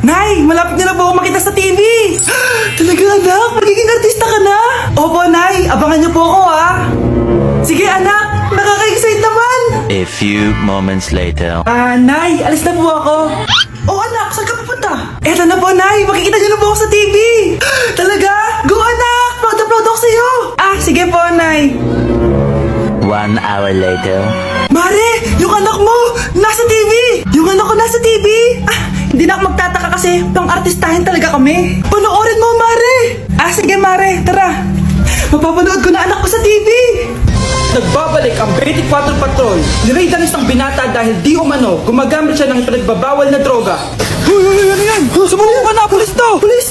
Nay, malapit na po ako makita sa TV. Talaga anak, magiging artista ka na. Opo Nay, abangan niyo po ako ha. Sige anak, nakaka-excite naman. A few moments later. Nay, alis na po ako. Oh anak, saan ka pupunta? Eto na po Nay, makikita niyo na po ako sa TV. Talaga? Go anak, proud na proud ako sa'yo. Sige po Nay. 1 hour later. Mare, yung anak mo, nasa TV! Yung anak ko nasa TV! Hindi na ako magtataka kasi pang-artistahin talaga kami. Panoorin mo, Mare! Sige, Mare, tara. Mapapanood ko na anak ko sa TV! Nagbabalik ang 24 Patrol. Niraid ang isang binata dahil di umano gumagamit siya ng ipinagbabawal na droga. Uy, ano yan? Sumuko ka na, pulis to! Pulis!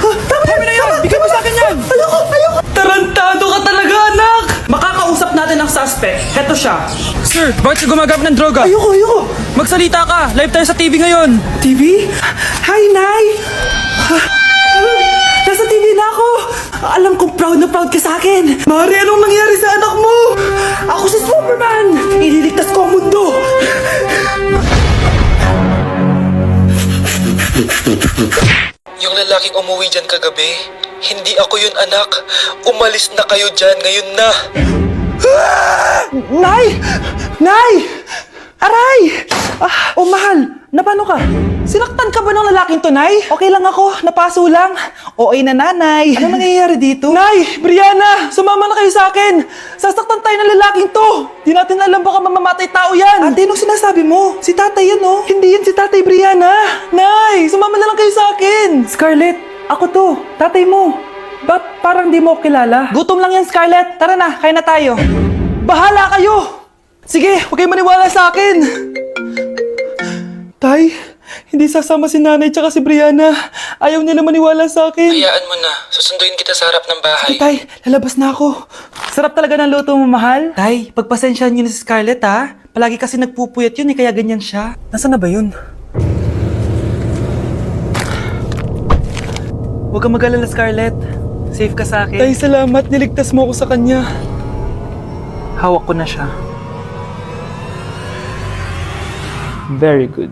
Tama na yan! Bigyan mo sa akin yan! Ayoko! Tarantado ka talaga, anak! Makakausap natin ang suspect. Heto siya. Sir, bakit siya gumagamit ng droga? Ayoko! Magsalita ka! Live tayo sa TV ngayon! TV? Hi, Nay! Nasa TV na ako! Alam kong proud na proud ka sa akin! Mare, anong nangyari sa anak mo? Ako si Superman! Ililigtas ko ang mundo! Yung lalaking umuwi dyan kagabi, hindi ako yun anak. Umalis na kayo dyan ngayon na. Nay! Nay! Aray! Mahal! Napano ka? Sinaktan ka ba ng lalaking to, Nay? Okay lang ako. Napaso lang. OA na nanay. Ano nangyayari dito? Nay! Brianna! Sumama na kayo sa akin! Sasaktan tayo ng lalaking to! Di natin alam baka mamamatay tao yan! Ate, anong sinasabi mo? Si tatay yan, oh. Hindi yan si tatay, Brianna! Nay! Sumama na lang kayo sa akin! Scarlett! Ako to! Tatay mo! Ba't parang di mo ako kilala? Gutom lang yan, Scarlett! Tara na, kain na tayo! Bahala kayo! Sige, huwag kayo maniwala sa akin! Tay, hindi sasama si nanay tsaka si Brianna. Ayaw nila maniwala sa akin. Hayaan mo na. Susunduin kita sa harap ng bahay. Sige, Tay, lalabas na ako. Sarap talaga ng luto mo, mahal. Tay, pagpasensyahan niyo na si Scarlett, ha? Palagi kasi nagpupuyat yun, kaya ganyan siya. Nasaan na ba yun? Huwag kang mag-alala, Scarlett. Safe ka sa akin. Tay, salamat. Niligtas mo ako sa kanya. Hawak ko na siya. Very good.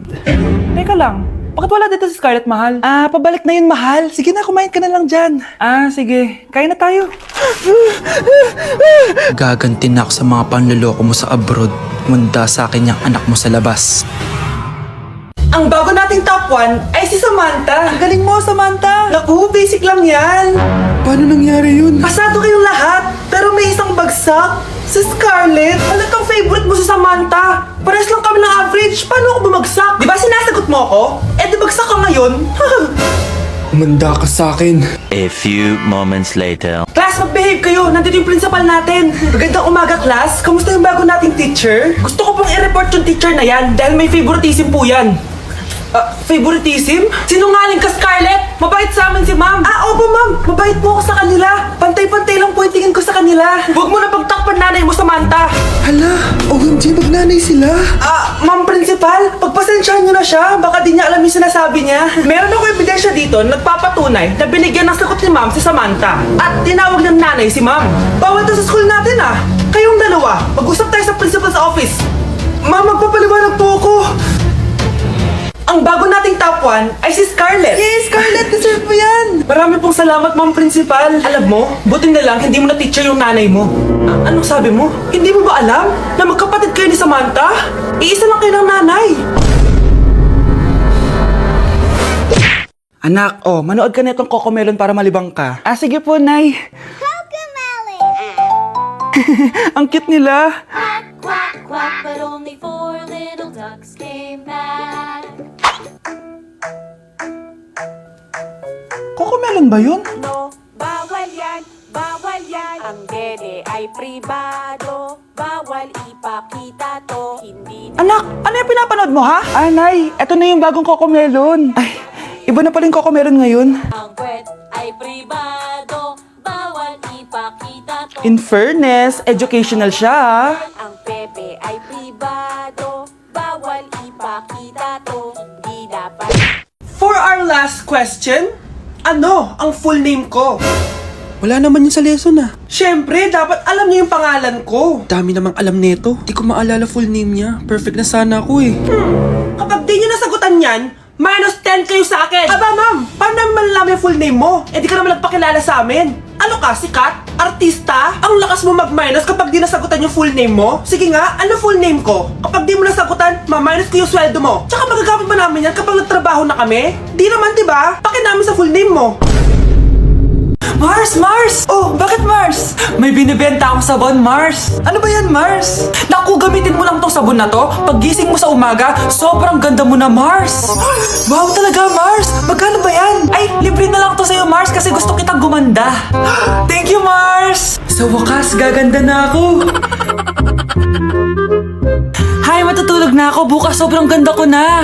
Teka lang, bakit wala dito si Scarlett, mahal? Pabalik na yun, mahal. Sige na, kumain ka na lang dyan. Sige. Kain na tayo. Gaganti na ako sa mga panluloko mo sa abroad. Munda sa akin yung anak mo sa labas. Ang bago nating top 1 ay si Samantha. Ang galing mo, Samantha. Naku, basic lang yan. Paano nangyari yun? Pasado kayong lahat, pero may isang bagsak. Si Scarlett, ano tong favorite mo si Samantha? Pares lang kami ng average. Paano ako bumagsak? Di ba sinasagot mo ako? Di bagsak ka ngayon. Umanda ka sa akin. A few moments later. Class, mag-behave kayo. Nandito yung principal natin. Magandang umaga, class. Kamusta yung bago nating teacher? Gusto ko pong i-report yung teacher na yan dahil may favoritism po yan. Favoritism? Sinungaling ka, Scarlett! Mabait sa amin si ma'am! Opo ma'am! Mabait po ako sa kanila! Pantay-pantay lang po yung tingin ko sa kanila! Huwag mo na pagtakpan nanay mo, Samantha! Hala, OMG, magnanay sila. Ma'am principal, pagpasensyahan niyo na siya. Baka di niya alam yung sinasabi niya. Meron ako ebidensya dito na nagpapatunay na binigyan ng sagot ni ma'am si Samantha. At tinawag ng nanay si ma'am. Bawal to sa school natin Kayong dalawa, mag-usap tayo sa principal's office. Ma'am, magpapaliwanag po ako. Ang bago nating top 1 ay si Scarlett. Yes, Scarlett! Deserve mo yan! Marami pong salamat, Ma'am Principal. Alam mo, buti na lang hindi mo na-teacher yung nanay mo. Anong sabi mo? Hindi mo ba alam na magkapatid kayo ni Samantha? Iisa lang kayo ng nanay. Anak, manood ka na itong Cocomelon para malibang ka. Sige po, Nay. Ang cute nila. Quack, quack, quack, but only 4 little ducks came back. Cocomelon ba yun? No, bawal yan, bawal yan. Ang dede ay pribado, bawal ipakita to. Hindi na Anak, ano yung pinapanood mo, ha? Nay, eto na yung bagong Cocomelon. Ay, iba na pala yung Cocomelon ngayon. ang kwet ay pribado, bawal ipakita to. In fairness, educational siya, ha? Ang pepe ay pribado, bawal ipakita to. Hindi dapat. For our last question, ano ang full name ko? Wala naman yun sa lesson Siyempre, dapat alam niyo yung pangalan ko. Dami namang alam nito. Di ko maalala full name niya. Perfect na sana ako eh. Kapag di niyo nasagutan yan, Minus 10 kayo sa akin! Aba, ma'am! Paano namin malalaman yung full name mo? Eh, di ka naman nagpakilala sa amin. Ano ka, sikat? Artista? Ang lakas mo mag-minus kapag di nasagutan yung full name mo? Sige nga, ano full name ko? Kapag di mo nasagutan, ma-minus ko yung sweldo mo. Tsaka magagamit ba namin yan kapag nagtrabaho na kami? Di naman, diba? Pakin namin sa full name mo. Mars! Mars! Oh, bakit Mars? May binibenta akong sabon, Mars. Ano ba yan, Mars? Naku, gamitin mo lang tong sabon na to. Pag gising mo sa umaga, sobrang ganda mo na, Mars. Wow, talaga, Mars. Magkano ba yan? Ay, libre na lang to sa'yo, Mars, kasi gusto kitang gumanda. Thank you, Mars. Sa wakas, gaganda na ako. Hay, matutulog na ako. Bukas, sobrang ganda ko na.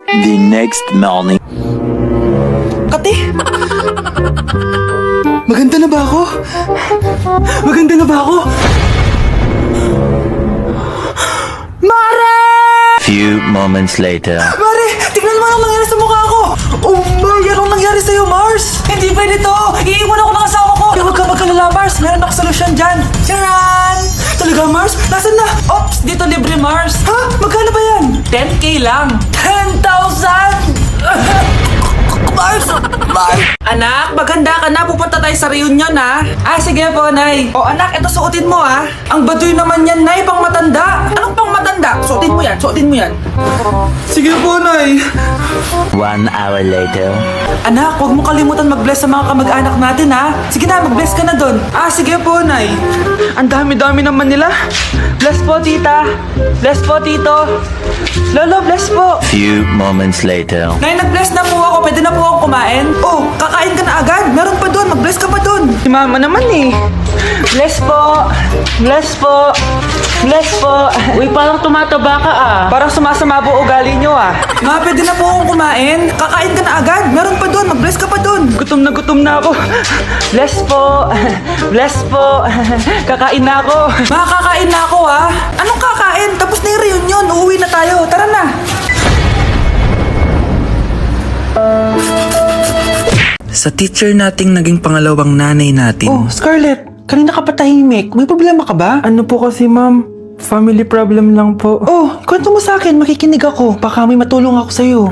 The next morning. Kati! Maganda na ba ako? Maganda na ba ako? Mare! Few moments later. Mare! Tignan mo anong nangyari sa mukha ko! Oh my! Anong nangyari sa'yo, Mars? Hindi pwede to! Iiwan ako ng asawa ko! Huwag ka magkalala, Mars! Meron ako solusyon dyan! Charan! Talaga, Mars? Nasaan na? Ops! Dito libre, Mars! Ha? Magkano ba yan? 10K lang! 10,000! Mars! Mars! Anak, maganda ka na. Pupunta tayo sa reunion, ha? Ah, sige po, Nay. O, anak, ito suotin mo, ha? Ang baduy naman yan, Nay. Pang matanda. Anong pang matanda? Suotin mo yan. Suotin mo yan. Sige po, Nay. 1 hour later. Anak, huwag mo kalimutan mag-bless sa mga kamag-anak natin, ha? Sige na, mag-bless ka na doon. Ah, sige po, Nay. Ang dami-dami naman nila. Bless po, tita. Bless po, tito. Lolo, bless po. Few moments later. Nay, nag-bless na po ako. Pwede na po akong kumain. Oh, kakain ka na agad. Meron pa doon. Mag-bless ka pa doon. Si mama naman eh. Bless po. Bless po. Bless po. Uy, parang tumataba ka ah. Parang sumasama po ugali nyo ah. Ma, pwede na po akong kumain. Kakain ka na agad. Meron pa doon. Mag-bless ka pa doon. Gutom na ako. Bless po. Bless po. Kakain na ako. Ma, kakain na ako ah. Anong kakain? Tapos na yung reunion. Uuwi na tayo. Tara na. Sa teacher nating naging pangalawang nanay natin. Oh, Scarlett, kanina ka pa tahimik. May problema ka ba? Ano po kasi, ma'am? Family problem lang po. Oh, kwento mo sa akin, makikinig ako. Baka may matulong ako sa'yo.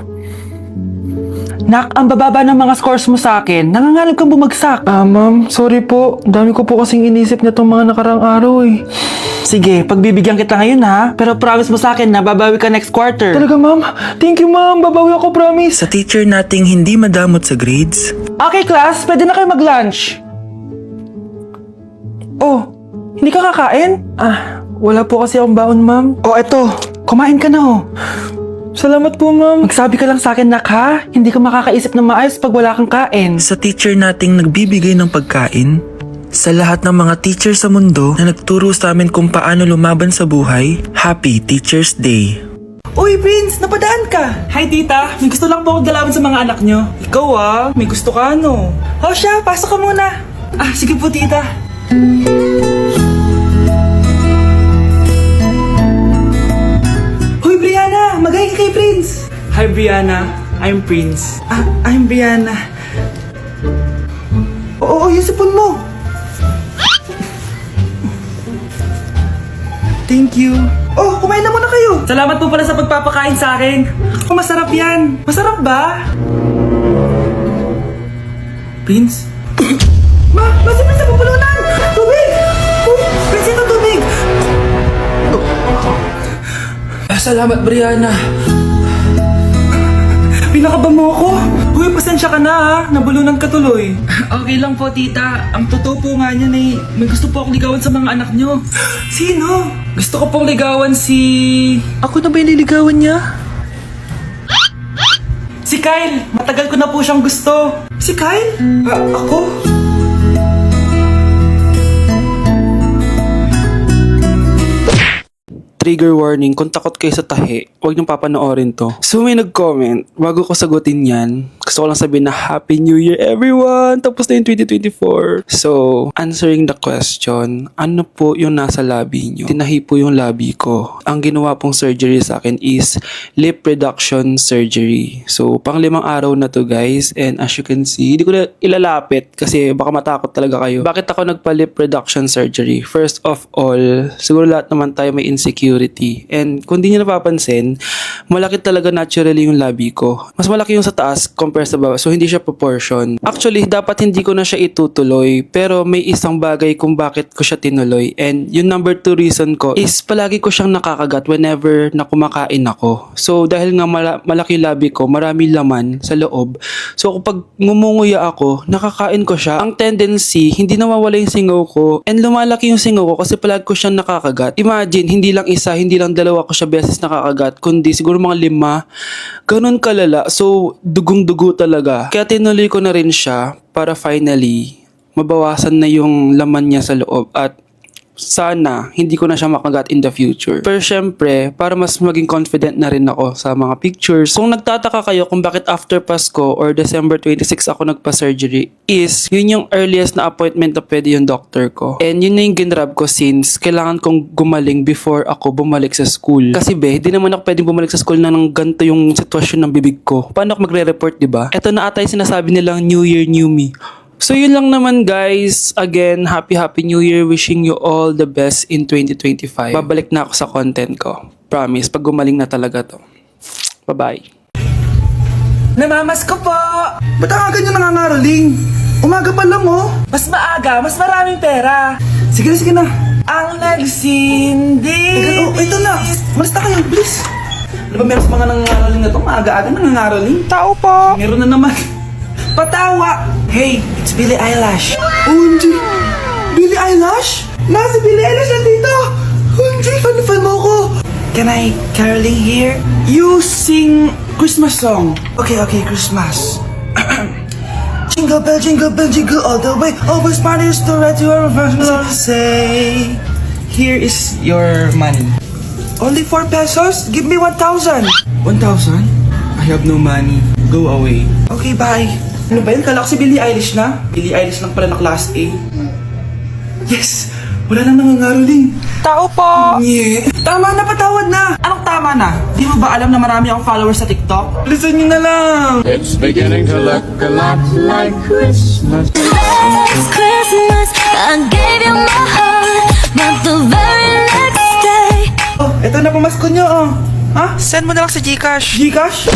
Nak, ang bababa ng mga scores mo sa akin. Nangangalap kang bumagsak. Ma'am, sorry po. Dami ko po kasing inisip na itong mga nakarang araw eh. Sige, pagbibigyan kita ngayon ha. Pero promise mo sa akin na babawi ka next quarter. Talaga, ma'am? Thank you, ma'am. Babawi ako, promise. Sa teacher nating hindi madamot sa grades. Okay, class, pwede na kayo mag-lunch. Oh, hindi ka kakain? Wala po kasi akong baon, ma'am. Oh, eto. Kumain ka na oh. Salamat po, ma'am. Magsabi ka lang sa akin, nak ha. Hindi ka makakaisip ng maayos pag wala kang kain. Sa teacher nating nagbibigay ng pagkain. Sa lahat ng mga teacher sa mundo na nagturo sa amin kung paano lumaban sa buhay, Happy Teacher's Day! Uy, Prince, napadaan ka. Hi tita, may gusto lang po akong dalawin sa mga anak nyo. Ikaw may gusto ka ano? O siya, pasok ka muna. Ah, sige po tita. Hoy, Brianna, magay ka kay Prince. Hi Brianna, I'm Prince. I'm Brianna. Oo, yung sipon mo. Thank you. Oh, kumain na muna kayo. Salamat po pala sa pagpapakain sa akin. Oh, masarap yan. Masarap ba? Prince? Basta Prince sa pupulunan. Tubig! Uy, Prince, ito tubig. Salamat Brianna. Pinakaba mo ako. Uy, pasensya ka na nabulunan ka tuloy. Okay lang po tita. Ang totoo po nga niyan eh, may gusto po akong ligawan sa mga anak nyo. Sino? Gusto ko pong ligawan si... Ako na ba yung nililigawan niya? Si Kyle! Matagal ko na po siyang gusto. Si Kyle? Ako? Trigger warning, kung takot kayo sa tahi, huwag niyong papanoorin to. So may nag-comment, bago ko sagutin yan, Gusto ko lang sabihin na Happy New Year everyone! Tapos na yung 2024. So, answering the question, ano po yung nasa labi nyo? Tinahi po yung labi ko. Ang ginawa pong surgery sa akin is lip reduction surgery. So, pang 5 araw na to guys. And as you can see, hindi ko na ilalapit kasi baka matakot talaga kayo. Bakit ako nagpa-lip reduction surgery? First of all, siguro lahat naman tayo may insecurity. And kung di nyo napapansin, malaki talaga naturally yung labi ko. Mas malaki yung sa taas compare sa baba. So, hindi siya proportion. Actually, dapat hindi ko na siya itutuloy. Pero may isang bagay kung bakit ko siya tinuloy. And yung number 2 reason ko is palagi ko siyang nakakagat whenever na kumakain ako. So, dahil nga malaki labi ko, marami laman sa loob. So, kapag ngumunguya ako, nakakain ko siya. Ang tendency, hindi nawawala yung singaw ko. And lumalaki yung singaw ko kasi palagi ko siyang nakakagat. Imagine, hindi lang isa, hindi lang dalawa ko siya beses nakakagat, kundi siguro mga 5. Ganun kalala. So, dugong-dugo talaga. Kaya tinuloy ko na rin siya para finally mabawasan na yung laman niya sa loob at sana hindi ko na siya makagat in the future. Pero syempre, para mas maging confident na rin ako sa mga pictures. Kung nagtataka kayo kung bakit after Pasko or December 26 ako nagpa-surgery is yun yung earliest na appointment na pwede yung doctor ko. And yun na yung ginrab ko since kailangan kong gumaling before ako bumalik sa school. Kasi di naman ako pwedeng bumalik sa school na nang ganito yung sitwasyon ng bibig ko. Paano ako magre-report, diba? Ito na ata yung sinasabi nilang New Year, New Me. So yun lang naman guys. Again, Happy New Year. Wishing you all the best in 2025. Babalik na ako sa content ko. Promise, pag gumaling na talaga to. Bye-bye. Namamas ko po! Ba't ang aga nyo nangangaroling? Umaga pa lang oh. Mas maaga, mas maraming pera. Sige na. Ang nagsindi. Oh, ito na. Malis na kayo, please. Ano ba meron sa mga nangangaroling na to? Maaga-aga nangangaroling? Tao po. Meron na naman. Patawa! Hey, it's Billie Eilish. OMG! Billie Eilish? Nasa Billie Eilish nandito! OMG, fan mo ko! Can I caroling here? You sing Christmas song. Okay, Christmas. Jingle bell, jingle all the way. Always parties to right to our first Say, here is your money. Only 4 pesos? Give me 1,000. 1,000? I have no money. Go away. Okay, bye. Ano ba yun? Kala ko si Billie Eilish na. Billie Eilish lang pala na class A. Yes! Wala nang nangangaroling. Tao po! Yeah. Tama na, patawad na! Anong tama na? Di mo ba alam na marami akong followers sa TikTok? Listen nyo na lang. It's beginning to look a lot like Christmas. Last Christmas, I gave you my heart, but the very next day. Oh, eto na pamasko nyo oh. Ha? Send mo na lang sa Gcash. Gcash?